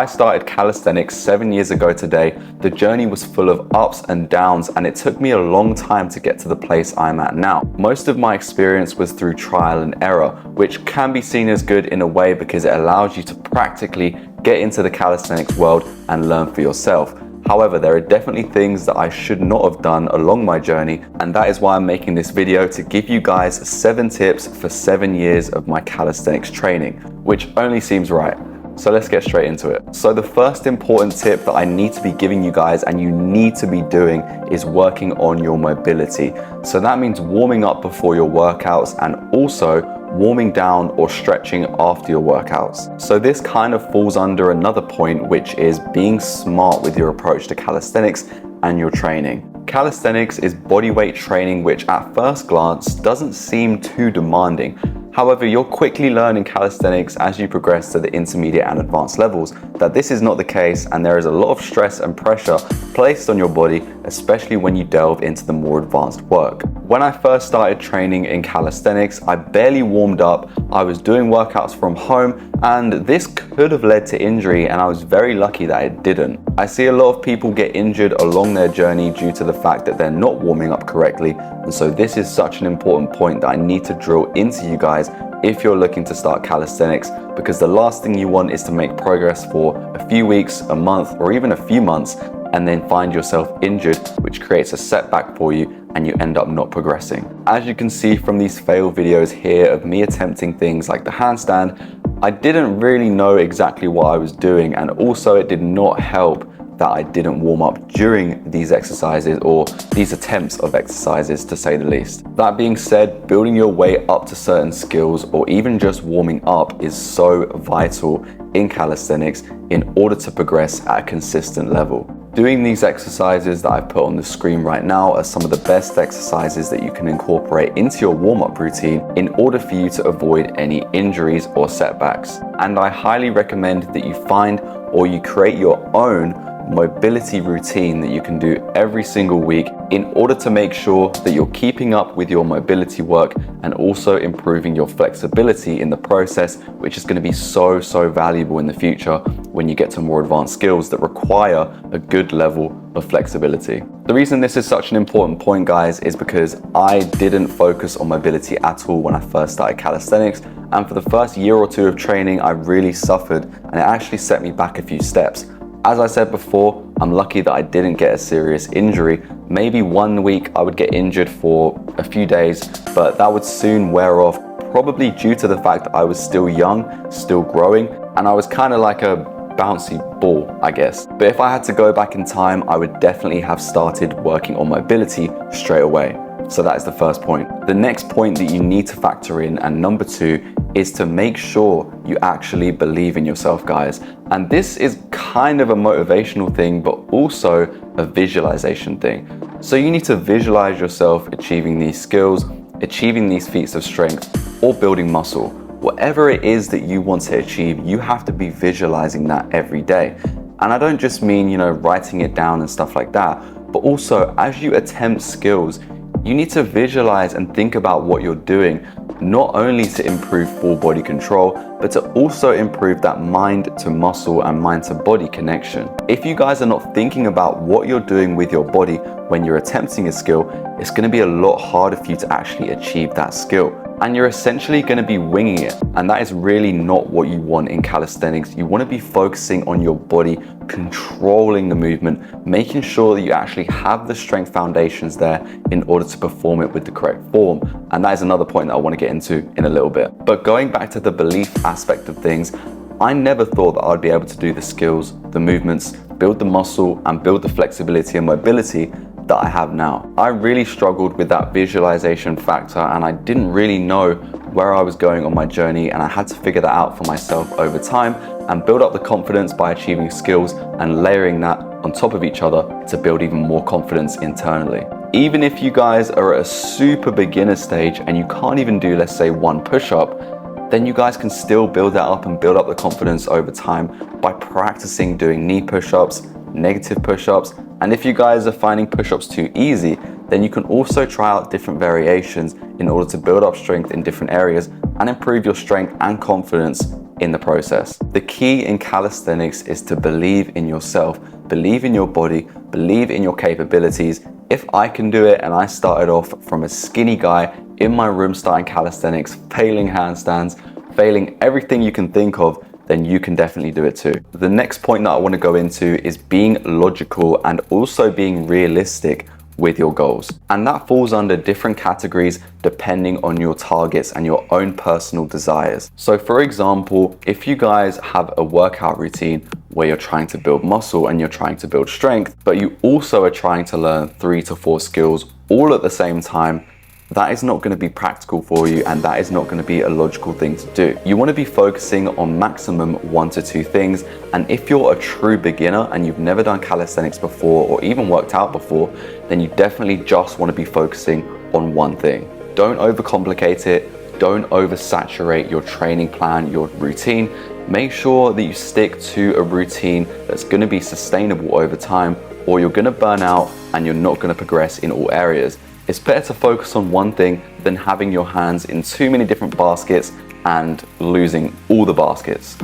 I started calisthenics 7 years ago today. The journey was full of ups and downs, and it took me a long time to get to the place I'm at now. Most of my experience was through trial and error, which can be seen as good in a way because it allows you to practically get into the calisthenics world and learn for yourself. However, there are definitely things that I should not have done along my journey, and that is why I'm making this video to give you guys 7 tips for 7 years of my calisthenics training, which only seems right. So let's get straight into it. So the first important tip that I need to be giving you guys and you need to be doing is working on your mobility. So that means warming up before your workouts and also warming down or stretching after your workouts. So this kind of falls under another point, which is being smart with your approach to calisthenics and your training. Calisthenics is bodyweight training, which at first glance doesn't seem too demanding. However, you'll quickly learn in calisthenics as you progress to the intermediate and advanced levels that this is not the case, and there is a lot of stress and pressure placed on your body, especially when you delve into the more advanced work. When I first started training in calisthenics, I barely warmed up. I was doing workouts from home, and this could have led to injury, and I was very lucky that it didn't. I see a lot of people get injured along their journey due to the fact that they're not warming up correctly, and so this is such an important point that I need to drill into you guys if you're looking to start calisthenics, because the last thing you want is to make progress for a few weeks, a month, or even a few months, and then find yourself injured, which creates a setback for you and you end up not progressing. As you can see from these fail videos here of me attempting things like the handstand, I didn't really know exactly what I was doing, and also it did not help that I didn't warm up during these exercises or these attempts of exercises, to say the least. That being said, building your way up to certain skills or even just warming up is so vital in calisthenics in order to progress at a consistent level. Doing these exercises that I've put on the screen right now are some of the best exercises that you can incorporate into your warm-up routine in order for you to avoid any injuries or setbacks. And I highly recommend that you find or you create your own mobility routine that you can do every single week in order to make sure that you're keeping up with your mobility work and also improving your flexibility in the process, which is going to be so valuable in the future when you get to more advanced skills that require a good level of flexibility. The reason this is such an important point, guys, is because I didn't focus on mobility at all when I first started calisthenics, and for the first year or two of training I really suffered, and it actually set me back a few steps. As I said before, I'm lucky that I didn't get a serious injury. Maybe one week I would get injured for a few days, but that would soon wear off, probably due to the fact that I was still young, still growing, and I was kind of like a bouncy ball, I guess. But if I had to go back in time, I would definitely have started working on mobility straight away. So that is the first point. The next point that you need to factor in, and number 2, is to make sure you actually believe in yourself, guys. And this is kind of a motivational thing, but also a visualization thing. So you need to visualize yourself achieving these skills, achieving these feats of strength, or building muscle. Whatever it is that you want to achieve, you have to be visualizing that every day. And I don't just mean, writing it down and stuff like that, but also as you attempt skills, you need to visualize and think about what you're doing, not only to improve full body control, but to also improve that mind to muscle and mind to body connection. If you guys are not thinking about what you're doing with your body when you're attempting a skill, it's going to be a lot harder for you to actually achieve that skill. And you're essentially going to be winging it. And that is really not what you want in calisthenics. You want to be focusing on your body, controlling the movement, making sure that you actually have the strength foundations there in order to perform it with the correct form. And that is another point that I want to get into in a little bit. But going back to the belief aspect of things, I never thought that I'd be able to do the skills, the movements, build the muscle, and build the flexibility and mobility that I have now. I really struggled with that visualization factor, and I didn't really know where I was going on my journey, and I had to figure that out for myself over time and build up the confidence by achieving skills and layering that on top of each other to build even more confidence internally. Even if you guys are at a super beginner stage and you can't even do, let's say, 1 push-up, then you guys can still build that up and build up the confidence over time by practicing doing knee push-ups, negative push-ups, and if you guys are finding push-ups too easy, then you can also try out different variations in order to build up strength in different areas and improve your strength and confidence in the process. The key in calisthenics is to believe in yourself, believe in your body, believe in your capabilities. If I can do it, and I started off from a skinny guy in my room starting calisthenics, failing handstands, failing everything you can think of, then you can definitely do it too. The next point that I want to go into is being logical and also being realistic with your goals. And that falls under different categories depending on your targets and your own personal desires. So for example, if you guys have a workout routine where you're trying to build muscle and you're trying to build strength, but you also are trying to learn 3 to 4 skills all at the same time, that is not going to be practical for you, and that is not going to be a logical thing to do. You want to be focusing on maximum 1 to 2 things, and if you're a true beginner and you've never done calisthenics before or even worked out before, then you definitely just want to be focusing on one thing. Don't overcomplicate it, don't oversaturate your training plan, your routine. Make sure that you stick to a routine that's going to be sustainable over time, or you're going to burn out and you're not going to progress in all areas. It's better to focus on one thing than having your hands in too many different baskets and losing all the baskets.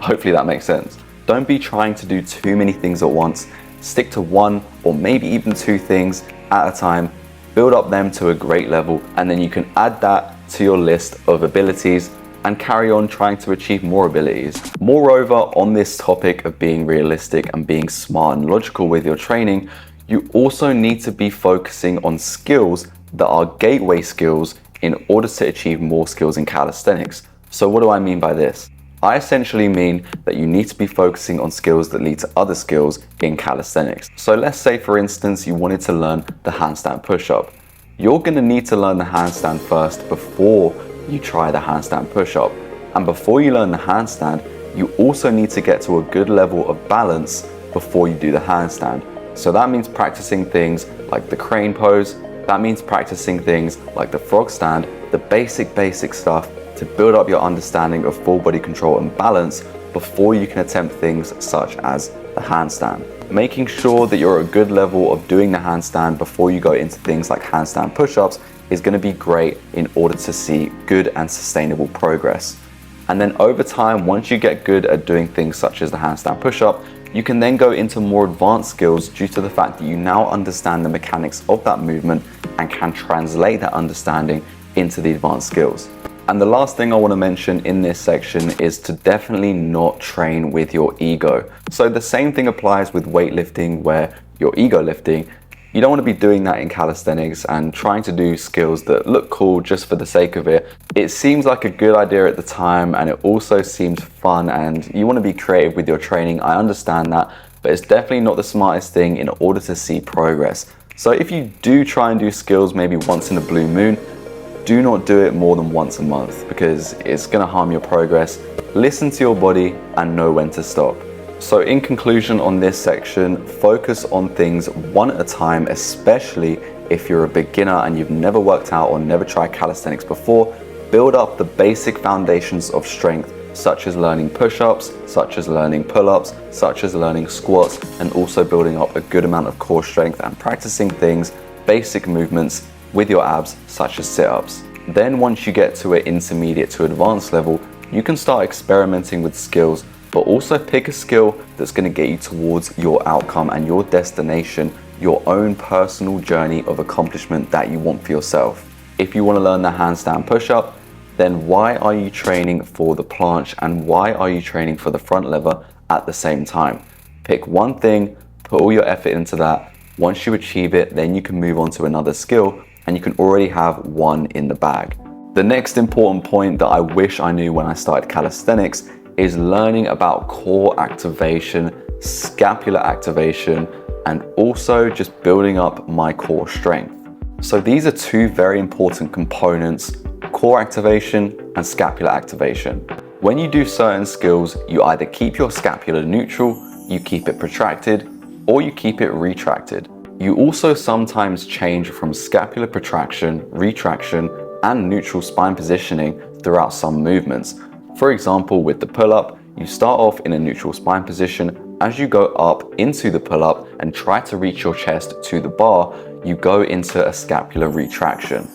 Hopefully that makes sense. Don't be trying to do too many things at once. Stick to 1 or maybe even 2 things at a time. Build up them to a great level, and then you can add that to your list of abilities and carry on trying to achieve more abilities. Moreover, on this topic of being realistic and being smart and logical with your training, you also need to be focusing on skills that are gateway skills in order to achieve more skills in calisthenics. So what do I mean by this? I essentially mean that you need to be focusing on skills that lead to other skills in calisthenics. So let's say, for instance, you wanted to learn the handstand push-up. You're going to need to learn the handstand first before you try the handstand push-up. And before you learn the handstand, you also need to get to a good level of balance before you do the handstand. So that means practicing things like the crane pose, that means practicing things like the frog stand, the basic stuff to build up your understanding of full body control and balance before you can attempt things such as the handstand. Making sure that you're at a good level of doing the handstand before you go into things like handstand push-ups is going to be great in order to see good and sustainable progress. And then over time, once you get good at doing things such as the handstand push-up, you can then go into more advanced skills due to the fact that you now understand the mechanics of that movement and can translate that understanding into the advanced skills. And the last thing I want to mention in this section is to definitely not train with your ego. So the same thing applies with weightlifting, where you're ego lifting. You don't want to be doing that in calisthenics and trying to do skills that look cool just for the sake of it. It seems like a good idea at the time, and it also seems fun, and you want to be creative with your training. I understand that, but it's definitely not the smartest thing in order to see progress. So if you do try and do skills maybe once in a blue moon, do not do it more than once a month, because it's going to harm your progress. Listen to your body and know when to stop. So in conclusion on this section, focus on things one at a time, especially if you're a beginner and you've never worked out or never tried calisthenics before. Build up the basic foundations of strength, such as learning push-ups, such as learning pull-ups, such as learning squats, and also building up a good amount of core strength and practicing things, basic movements with your abs, such as sit-ups. Then once you get to an intermediate to advanced level, you can start experimenting with skills, but also pick a skill that's going to get you towards your outcome and your destination, your own personal journey of accomplishment that you want for yourself. If you want to learn the handstand push-up, then why are you training for the planche and why are you training for the front lever at the same time? Pick one thing, put all your effort into that. Once you achieve it, then you can move on to another skill and you can already have one in the bag. The next important point that I wish I knew when I started calisthenics is learning about core activation, scapular activation, and also just building up my core strength. So these are 2 very important components: core activation and scapular activation. When you do certain skills, you either keep your scapula neutral, you keep it protracted, or you keep it retracted. You also sometimes change from scapular protraction, retraction, and neutral spine positioning throughout some movements. For example, with the pull-up, you start off in a neutral spine position. As you go up into the pull-up and try to reach your chest to the bar, you go into a scapular retraction.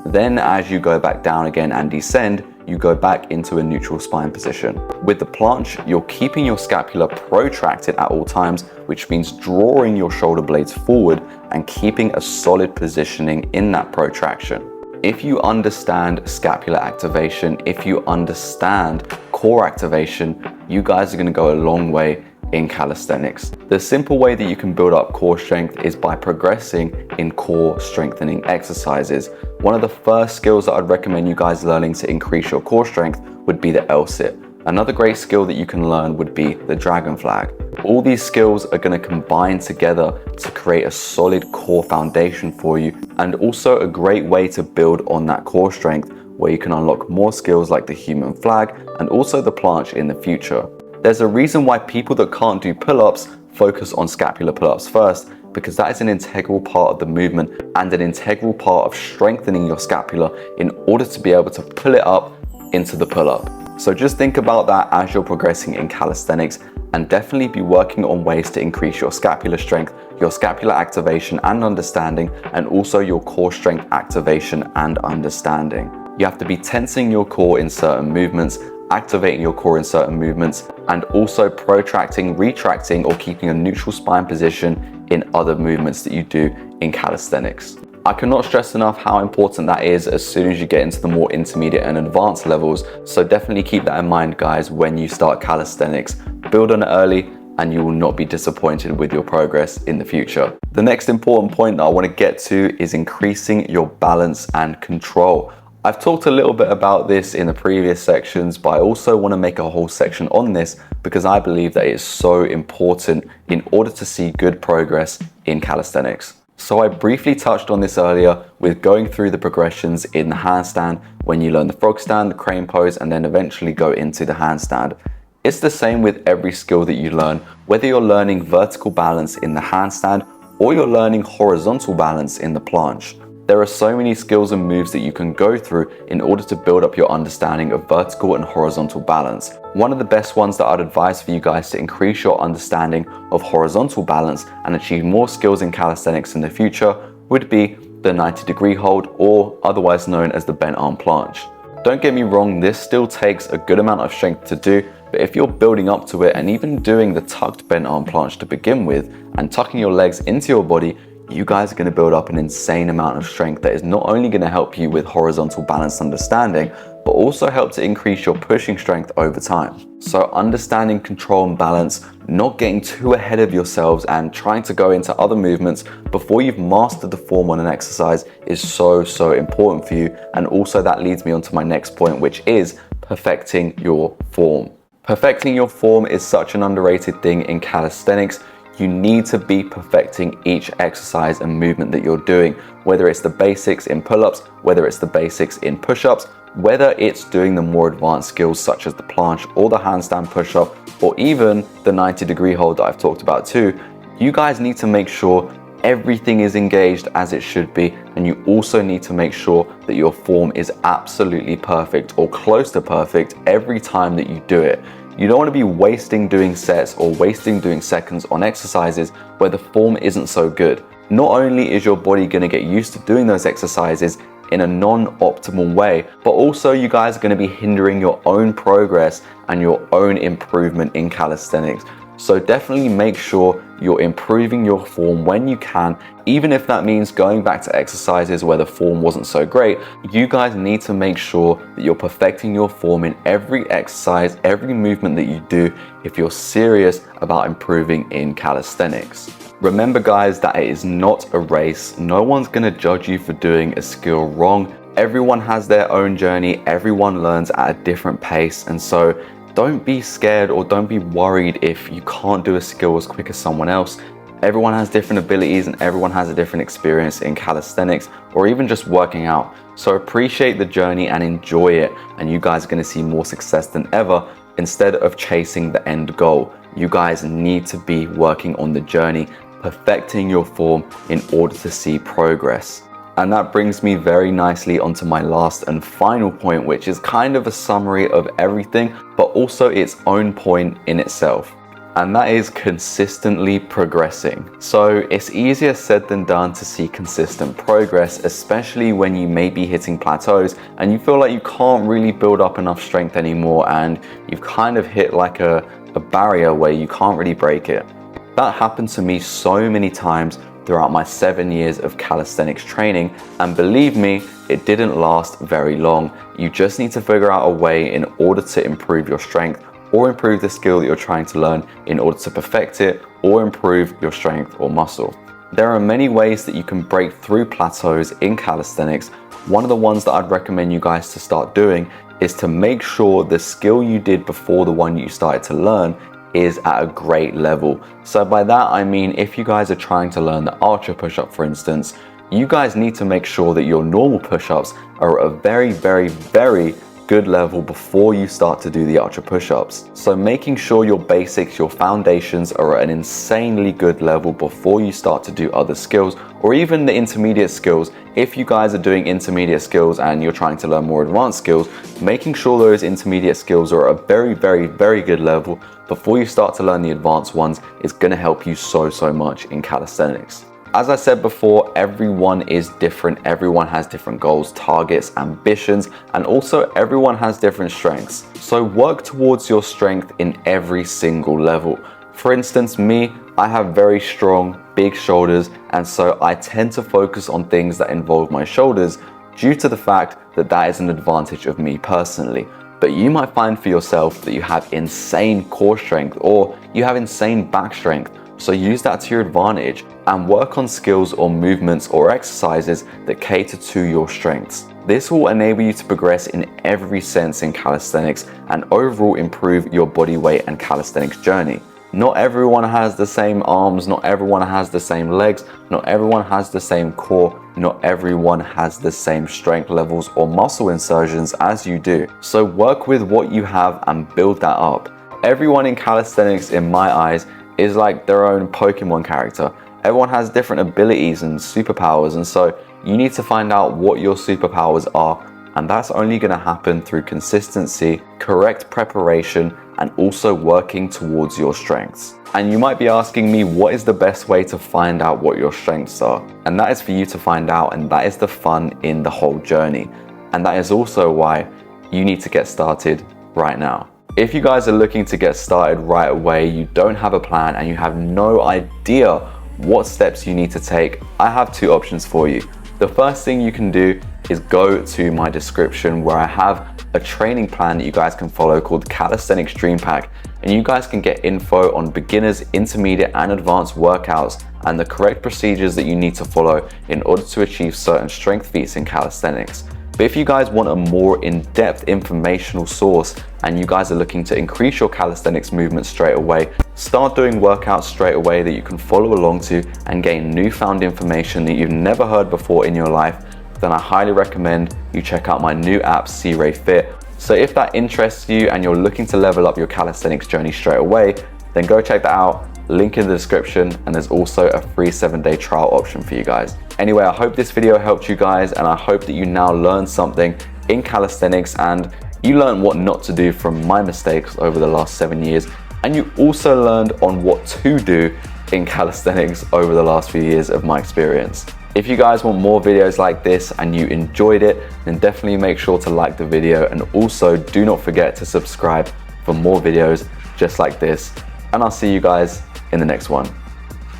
Then as you go back down again and descend, you go back into a neutral spine position. With the planche, you're keeping your scapula protracted at all times, which means drawing your shoulder blades forward and keeping a solid positioning in that protraction. If you understand scapular activation, if you understand core activation, you guys are going to go a long way in calisthenics. The simple way that you can build up core strength is by progressing in core strengthening exercises. One of the first skills that I'd recommend you guys learning to increase your core strength would be the L-sit. Another great skill that you can learn would be the dragon flag. All these skills are going to combine together to create a solid core foundation for you, and also a great way to build on that core strength where you can unlock more skills like the human flag and also the planche in the future. There's a reason why people that can't do pull-ups focus on scapular pull-ups first, because that is an integral part of the movement and an integral part of strengthening your scapula in order to be able to pull it up into the pull-up. So just think about that as you're progressing in calisthenics, and definitely be working on ways to increase your scapular strength, your scapular activation and understanding, and also your core strength activation and understanding. You have to be tensing your core in certain movements, activating your core in certain movements, and also protracting, retracting, or keeping a neutral spine position in other movements that you do in calisthenics. I cannot stress enough how important that is as soon as you get into the more intermediate and advanced levels, so definitely keep that in mind, guys, when you start calisthenics. Build on it early and you will not be disappointed with your progress in the future. The next important point that I want to get to is increasing your balance and control. I've talked a little bit about this in the previous sections, but I also want to make a whole section on this because I believe that it is so important in order to see good progress in calisthenics. So I briefly touched on this earlier with going through the progressions in the handstand when you learn the frog stand, the crane pose, and then eventually go into the handstand. It's the same with every skill that you learn, whether you're learning vertical balance in the handstand or you're learning horizontal balance in the planche. There are so many skills and moves that you can go through in order to build up your understanding of vertical and horizontal balance. One of the best ones that I'd advise for you guys to increase your understanding of horizontal balance and achieve more skills in calisthenics in the future would be the 90-degree hold, or otherwise known as the bent arm planche. Don't get me wrong, this still takes a good amount of strength to do, but if you're building up to it and even doing the tucked bent arm planche to begin with and tucking your legs into your body, you guys are going to build up an insane amount of strength that is not only going to help you with horizontal balance understanding, but also help to increase your pushing strength over time. So understanding control and balance, not getting too ahead of yourselves and trying to go into other movements before you've mastered the form on an exercise is so important for you. And also that leads me on to my next point, which is perfecting your form. Perfecting your form is such an underrated thing in calisthenics. You need to be perfecting each exercise and movement that you're doing, whether it's the basics in pull-ups, whether it's the basics in push-ups, whether it's doing the more advanced skills such as the planche or the handstand push-up, or even the 90-degree hold that I've talked about too. You guys need to make sure everything is engaged as it should be, and you also need to make sure that your form is absolutely perfect or close to perfect every time that you do it. You don't want to be wasting doing sets or wasting doing seconds on exercises where the form isn't so good. Not only is your body going to get used to doing those exercises in a non-optimal way, but also you guys are going to be hindering your own progress and your own improvement in calisthenics. So definitely make sure you're improving your form when you can, even if that means going back to exercises where the form wasn't so great. You guys need to make sure that you're perfecting your form in every exercise, every movement that you do if you're serious about improving in calisthenics. Remember guys, that it is not a race. No one's gonna judge you for doing a skill wrong. Everyone has their own journey, everyone learns at a different pace, and so don't be scared or don't be worried if you can't do a skill as quick as someone else. Everyone has different abilities and everyone has a different experience in calisthenics or even just working out. So appreciate the journey and enjoy it, and you guys are going to see more success than ever instead of chasing the end goal. You guys need to be working on the journey, perfecting your form in order to see progress. And that brings me very nicely onto my last and final point, which is kind of a summary of everything, but also its own point in itself. and that is consistently progressing. So it's easier said than done to see consistent progress, especially when you may be hitting plateaus and you feel like you can't really build up enough strength anymore and you've kind of hit like a barrier where you can't really break it. That happened to me so many times throughout my 7 years of calisthenics training, and believe me, it didn't last very long. You just need to figure out a way in order to improve your strength or improve the skill that you're trying to learn in order to perfect it or improve your strength or muscle. There are many ways that you can break through plateaus in calisthenics. One of the ones that I'd recommend you guys to start doing is to make sure the skill you did before the one you started to learn is at a great level. So by that I mean, if you guys are trying to learn the archer push-up, for instance, you guys need to make sure that your normal push-ups are at a very, very, very good level before you start to do the archer push-ups. So making sure your basics, your foundations are at an insanely good level before you start to do other skills, or even the intermediate skills. If you guys are doing intermediate skills and you're trying to learn more advanced skills, making sure those intermediate skills are at a very, very, very good level before you start to learn the advanced ones is going to help you so much in calisthenics. As I said before, everyone is different. Everyone has different goals, targets, ambitions, and also everyone has different strengths. So work towards your strength in every single level. For instance, me, I have very strong, big shoulders, and so I tend to focus on things that involve my shoulders due to the fact that that is an advantage of me personally. But you might find for yourself that you have insane core strength or you have insane back strength. So use that to your advantage and work on skills or movements or exercises that cater to your strengths. This will enable you to progress in every sense in calisthenics and overall improve your body weight and calisthenics journey. Not everyone has the same arms, not everyone has the same legs, not everyone has the same core, not everyone has the same strength levels or muscle insertions as you do. So work with what you have and build that up. Everyone in calisthenics, in my eyes, is like their own Pokemon character. Everyone has different abilities and superpowers, and so you need to find out what your superpowers are, and that's only going to happen through consistency, correct preparation, and also working towards your strengths. And you might be asking me, what is the best way to find out what your strengths are? And that is for you to find out, and that is the fun in the whole journey. And that is also why you need to get started right now. If you guys are looking to get started right away, you don't have a plan and you have no idea what steps you need to take, I have two options for you. The first thing you can do is go to my description where I have a training plan that you guys can follow called Calisthenics Dream Pack, and you guys can get info on beginners, intermediate and advanced workouts and the correct procedures that you need to follow in order to achieve certain strength feats in calisthenics. But if you guys want a more in-depth informational source and you guys are looking to increase your calisthenics movement straight away, start doing workouts straight away that you can follow along to and gain newfound information that you've never heard before in your life, then I highly recommend you check out my new app, C-Ray Fit. So if that interests you and you're looking to level up your calisthenics journey straight away, then go check that out. Link in the description, and there's also a free 7-day trial option for you guys. Anyway, I hope this video helped you guys, and I hope that you now learned something in calisthenics and you learned what not to do from my mistakes over the last 7 years, and you also learned on what to do in calisthenics over the last few years of my experience. If you guys want more videos like this and you enjoyed it, then definitely make sure to like the video, and also do not forget to subscribe for more videos just like this. And I'll see you guys in the next one.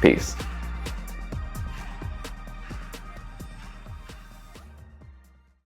Peace.